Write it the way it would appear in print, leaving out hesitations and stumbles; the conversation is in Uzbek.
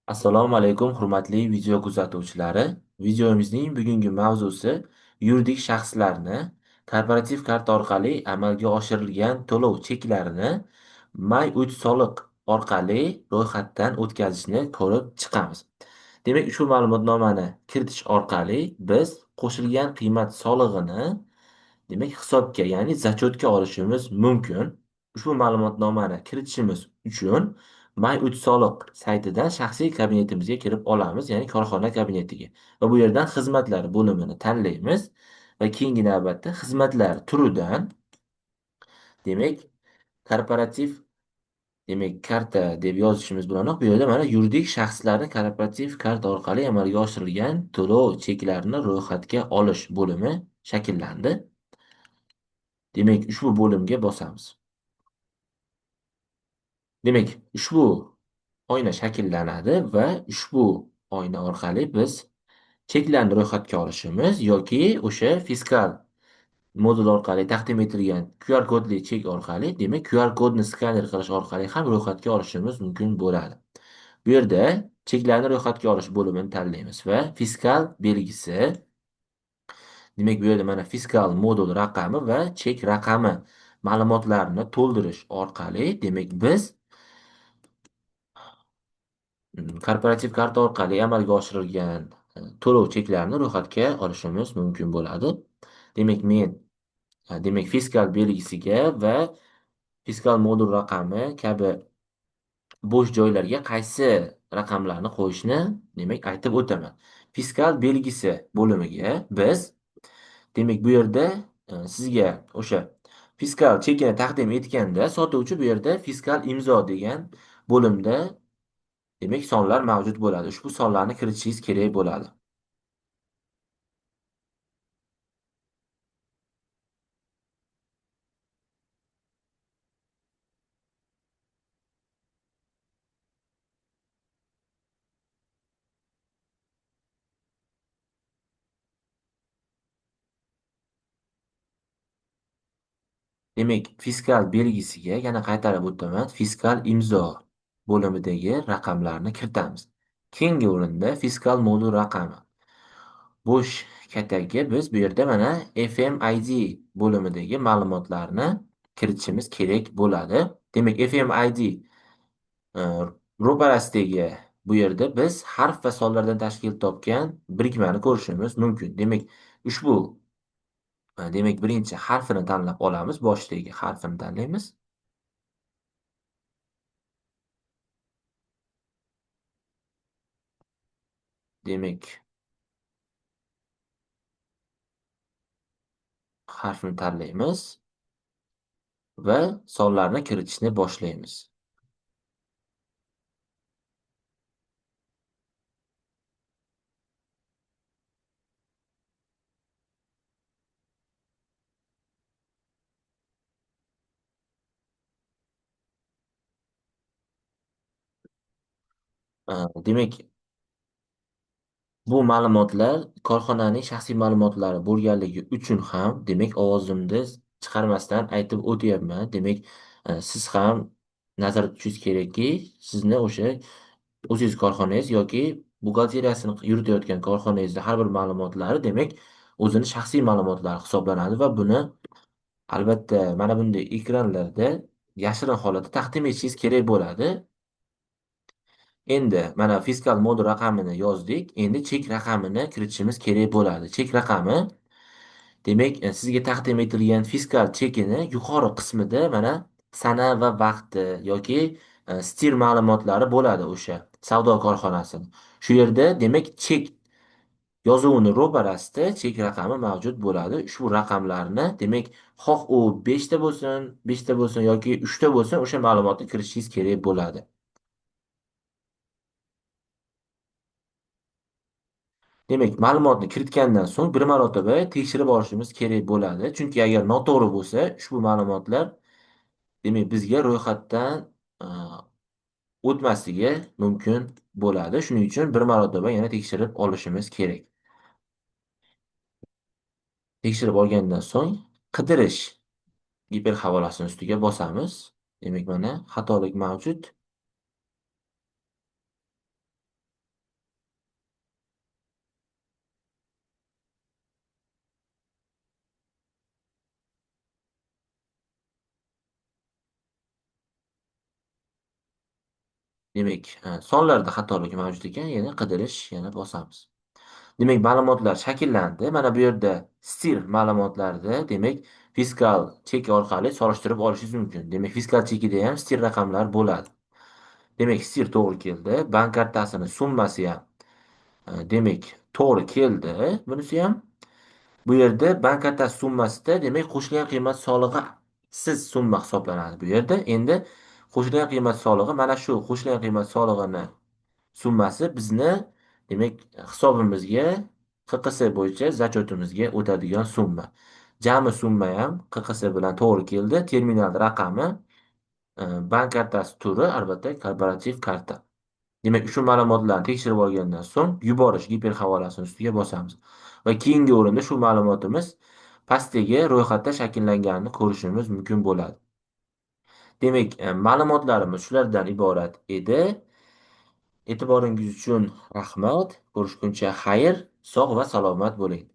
Assalomu alaykum, hurmatli video kuzatuvchilari. Videomizning bugungi mavzusi yuridik shaxslarni korporativ karta orqali amalga oshirilgan to'lov cheklarini May 3 soliq orqali ro'yxatdan o'tkazishni ko'rib chiqamiz. Demak, ushbu ma'lumotnomani kiritish orqali biz qo'shilgan qiymat solig'ini demak hisobga, ya'ni zachotga olishimiz mumkin. Ushbu ma'lumotnomani kiritishimiz uchun May 3 soliq saytidan shaxsiy kabinetimizga kirib olamiz, ya'ni korxona kabinetiga. Va bu yerdan xizmatlar bo'limini tanlaymiz va keyingi navbatda xizmatlar turidan demak korporativ karta deb yozishimiz bilanoq bu yerda mana yuridik shaxslarni korporativ karta orqali amalga oshirilgan to'lov cheklarini ro'yxatga olish bo'limi shakllandi. Demak, ushbu bo'limga bosamiz. Demak, ushbu oyna shakllanadi va ushbu oyna orqali biz cheklarni ro'yxatga olishimiz yoki o'sha fiskal modul orqali taqdim etilgan QR kodli chek orqali, demak, QR kodni skaner qilish orqali ham ro'yxatga olishimiz mumkin bo'ladi. Bu yerda cheklarni ro'yxatga olish bo'limini tanlaymiz va fiskal belgisi, demak, bu yerda mana fiskal modul raqami va chek raqami ma'lumotlarini to'ldirish orqali, demak, biz korporativ karta orqali amalga oshirilgan to'lov cheklarini ro'yxatga olishimiz mumkin bo'ladi. Demak, men fiskal belgisiga va fiskal modul raqami kabi bo'sh joylarga qaysi raqamlarni qo'yishni demak aytib o'taman. Fiskal belgisi bo'limiga biz demak bu yerda sizga o'sha fiskal chekini taqdim etganda sotuvchi bu yerda fiskal imzo degan bo'limda demak sonlar mavjud bo'ladi. Ushbu sonlarni kiritishingiz kerak bo'ladi. Demak, fiskal belgisiga yana qaytarib o'taman. Fiskal imzo bo'limidagi raqamlarni kiritamiz. Keyingi o'rinda fiskal modul raqami. Bo'sh kataga biz bu yerda mana FMID bo'limidagi ma'lumotlarni kiritishimiz kerak bo'ladi. Demak, FMID e, ro'parasidagi bu yerda biz harf va sonlardan tashkil topgan birikmani ko'rishimiz mumkin. Demak, ushbu demak birinchi harfini tanlab olamiz. Boshdagi harfini tanlaymiz. Demak, harfni tanlaymiz va sonlarni kiritishni boshlaymiz. Demak, bu ma'lumotlar korxonaning shaxsiy ma'lumotlari bo'lganligi uchun ham, demak, ovozimni chiqarmasdan aytib o'tyapman. Demak, siz ham nazarda tutishingiz kerakki, sizni o'sha o'zingiz korxonangiz yoki buxgalteriyasini yuritayotgan korxonangizda har bir ma'lumotlari, demak, o'zini shaxsiy ma'lumotlari hisoblanadi va buni albatta mana bunday ekranlarda yashirin holatda taqdim etishingiz kerak bo'ladi. Endi mana fiskal modul raqamini yozdik. Endi chek raqamini kiritishimiz kerak bo'ladi. Chek raqami demak sizga taqdim etilgan fiskal chekini yuqori qismida mana sana va vaqti yoki stir ma'lumotlari bo'ladi o'sha savdo korxonasini. Shu yerda demak chek yozuvini ro'parasida chek raqami mavjud bo'ladi. Ushbu raqamlarni demak xoh u 5 ta bo'lsin, 5 ta bo'lsin yoki 3 ta bo'lsin o'sha ma'lumotni kiritishingiz kerak bo'ladi. Demak, ma'lumotni kiritgandan so'ng bir marotaba tekshirib olishimiz kerak bo'ladi. Chunki agar noto'g'ri bo'lsa, ushbu ma'lumotlar demak bizga ro'yxatdan a, o'tmasligi mumkin bo'ladi. Shuning uchun bir marotaba yana tekshirib olishimiz kerak. Tekshirib olgandan so'ng qidirish giper havolasini ustiga bosamiz. Demak, mana xatolik mavjud. Demak, sonlarda xatolik mavjud ekan, yana qidirish, yana bosamiz. Demak, ma'lumotlar shakllandi. Mana bu yerda stir ma'lumotlarida, demak, fiskal chek orqali solishtirib olishingiz mumkin. Demak, fiskal chekida ham stir raqamlar bo'ladi. Demak, stir to'g'ri keldi. Bank kartasini summasi ham, demak, to'g'ri keldi. Bunisi ham. Bu yerda bank kartasi summasida, demak, qo'shilgan qiymat solig'i siz summa hisoblanadi bu yerda. Endi qo'shilgan qiymat solig'i, mana shu qo'shilgan qiymat solig'ini summasi bizni, demak, hisobimizga QQS bo'yicha zachotimizga o'tadigan summa. Jami summa ham QQS bilan to'g'ri keldi. Terminal raqami, bank kartasi turi, albatta korporativ karta. Demak, shu ma'lumotlarni tekshirib olgandan so'ng yuborish giperhavolasini ustiga bosamiz. Va keyingi o'rinda shu ma'lumotimiz pastdagi ro'yxatda shakllanganini ko'rishimiz mumkin bo'ladi. Demak, ma'lumotlarimiz shulardan iborat edi. E'tiboringiz uchun rahmat. Ko'rishguncha xayr, sog' va salomat bo'ling.